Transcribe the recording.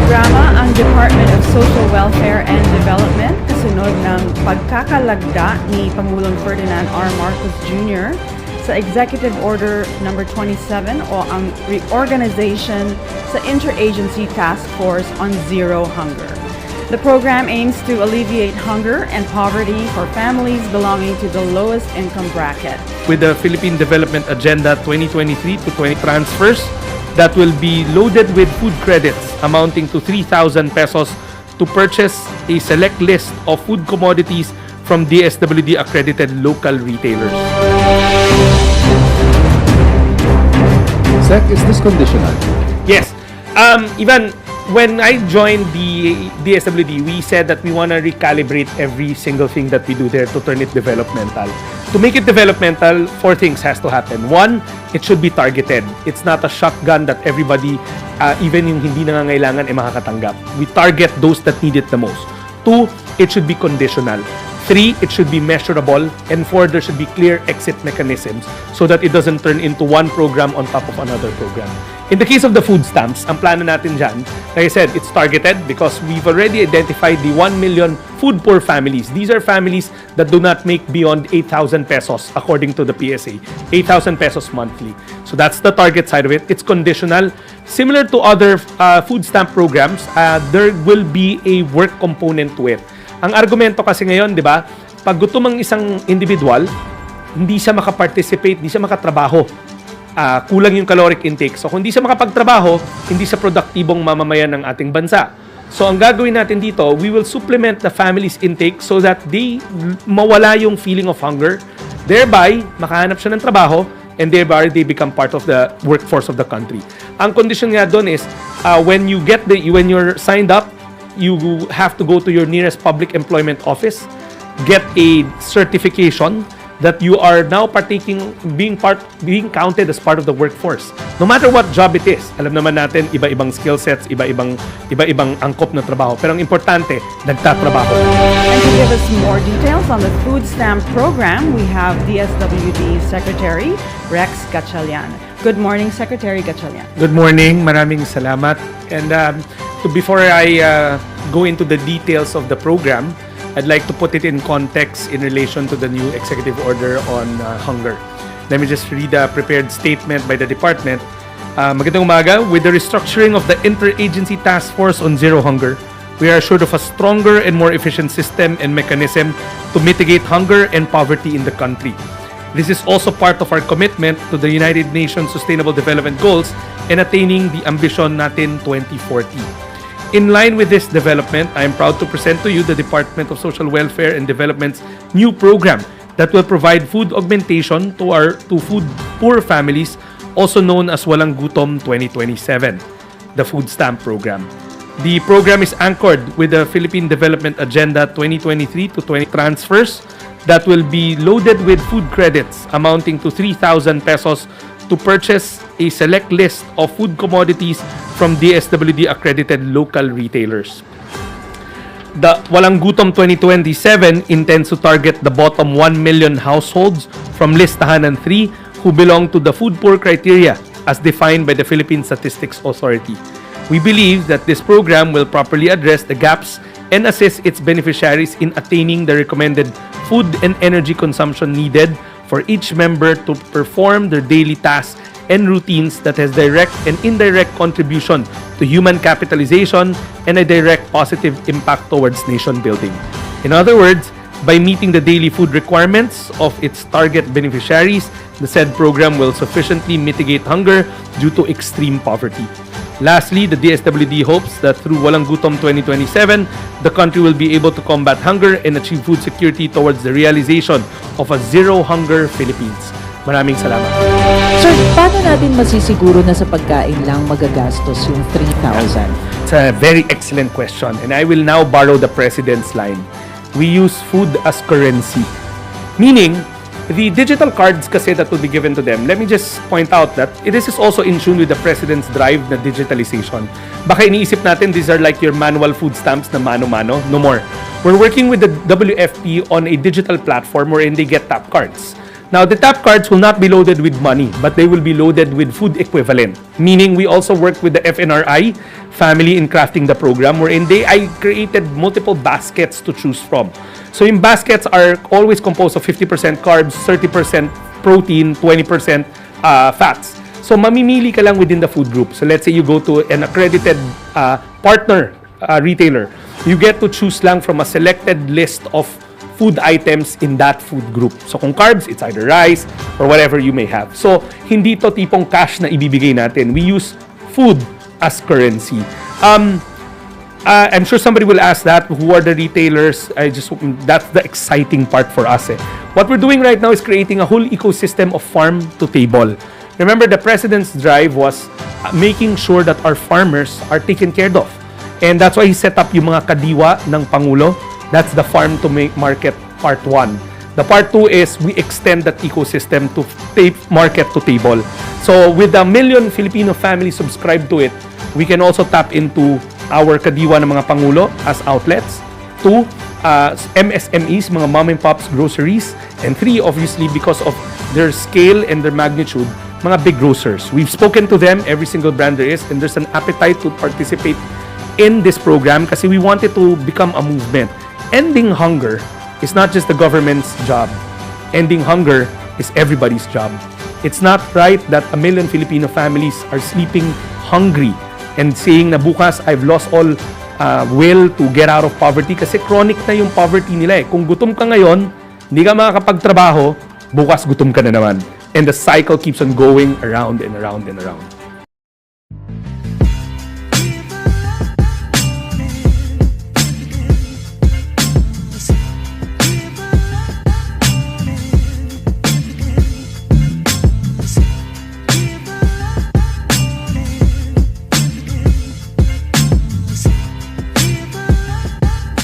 programa ang Department of Social Welfare and Development kasunod ng pagkakalagda ni Pangulong Ferdinand R. Marcos Jr. sa Executive Order No. 27 o ang reorganization sa Interagency Task Force on Zero Hunger. The program aims to alleviate hunger and poverty for families belonging to the lowest income bracket. With the Philippine Development Agenda 2023 to 20 transfers that will be loaded with food credits amounting to 3,000 pesos to purchase a select list of food commodities from Dswd accredited local retailers. Sec, is this conditional? Yes. Ivan, when I joined the Dswd, we said that we want to recalibrate every single thing that we do there to turn it developmental. To make it developmental, 4 things has to happen. 1, it should be targeted. It's not a shotgun that everybody, even yung hindi nangangailangan, makakatanggap. We target those that need it the most. 2, it should be conditional. 3, it should be measurable. And 4, there should be clear exit mechanisms so that it doesn't turn into one program on top of another program. In the case of the food stamps, ang plano natin dyan, like I said, it's targeted because we've already identified the 1 million food poor families. These are families that do not make beyond 8,000 pesos according to the PSA. 8,000 pesos monthly. So that's the target side of it. It's conditional. Similar to other food stamp programs, there will be a work component to it. Ang argumento kasi ngayon, di ba, pag gutom ang isang individual, hindi siya makaparticipate, hindi siya makatrabaho. Kulang yung caloric intake. So kung hindi siya makapagtrabaho, hindi siya produktibong mamamayan ng ating bansa. So ang gagawin natin dito, we will supplement the family's intake so that they mawala yung feeling of hunger. Thereby, makahanap siya ng trabaho and thereby they become part of the workforce of the country. Ang condition nga doon is when you're signed up, you have to go to your nearest public employment office, get a certification that you are now being counted as part of the workforce. No matter what job it is. Alam naman natin, iba-ibang skill sets, iba-ibang angkop na trabaho. Pero ang importante, nagtatrabaho. And to give us more details on the food stamp program, we have DSWD Secretary Rex Gatchalian. Good morning, Secretary Gatchalian. Good morning. Maraming salamat. And before I go into the details of the program, I'd like to put it in context in relation to the new executive order on hunger. Let me just read a prepared statement by the department. Magandang umaga. With the restructuring of the Interagency Task Force on Zero Hunger, we are assured of a stronger and more efficient system and mechanism to mitigate hunger and poverty in the country. This is also part of our commitment to the United Nations Sustainable Development Goals and attaining the ambition natin 2040. In line with this development, I am proud to present to you the Department of Social Welfare and Development's new program that will provide food augmentation to food poor families, also known as Walang Gutom 2027, the food stamp program. The program is anchored with the Philippine Development Agenda 2023 to 20 transfers that will be loaded with food credits amounting to 3,000 pesos to purchase a select list of food commodities from Dswd accredited local retailers. The Walang Gutom 2027 intends to target the bottom 1 million households from listahan 3 who belong to the food poor criteria as defined by the Philippine Statistics Authority. We believe that this program will properly address the gaps and assist its beneficiaries in attaining the recommended food and energy consumption needed for each member to perform their daily tasks and routines that has direct and indirect contribution to human capitalization and a direct positive impact towards nation building. In other words, by meeting the daily food requirements of its target beneficiaries, the said program will sufficiently mitigate hunger due to extreme poverty. Lastly, the DSWD hopes that through Walang Gutom 2027, the country will be able to combat hunger and achieve food security towards the realization of a zero-hunger Philippines. Maraming salamat. Sir, paano natin masisiguro na sa pagkain lang magagastos yung 3,000? It's a very excellent question, and I will now borrow the President's line. We use food as currency. Meaning, the digital cards kasi that will be given to them, let me just point out that this is also in tune with the President's drive na digitalization. Baka iniisip natin these are like your manual food stamps na mano-mano. No more. We're working with the WFP on a digital platform wherein they get tap cards. Now, the tap cards will not be loaded with money, but they will be loaded with food equivalent. Meaning, we also work with the FNRI family in crafting the program, wherein I created multiple baskets to choose from. So, yung baskets are always composed of 50% carbs, 30% protein, 20% fats. So, mamimili ka lang within the food group. So, let's say you go to an accredited partner retailer. You get to choose lang from a selected list of food items in that food group. So kung carbs, it's either rice or whatever you may have. So hindi to tipong cash na ibibigay natin. We use food as currency. I'm sure somebody will ask that, who are the retailers? That's the exciting part for us. What we're doing right now is creating a whole ecosystem of farm to table. Remember, the President's drive was making sure that our farmers are taken care of. And that's why he set up yung mga kadiwa ng Pangulo. That's the farm to market part 1. The part 2 is we extend that ecosystem to market to table. So with 1 million Filipino families subscribe to it, we can also tap into our kadiwa ng mga Pangulo as outlets. 2, MSMEs, mga mom and pops groceries. And 3, obviously, because of their scale and their magnitude, mga big grocers. We've spoken to them, every single brand there is, and there's an appetite to participate in this program kasi we want it to become a movement. Ending hunger is not just the government's job. Ending hunger is everybody's job. It's not right that 1 million Filipino families are sleeping hungry and saying na bukas I've lost all will to get out of poverty kasi chronic na yung poverty nila. Kung gutom ka ngayon, hindi ka makakapagtrabaho, bukas gutom ka na naman. And the cycle keeps on going around and around and around.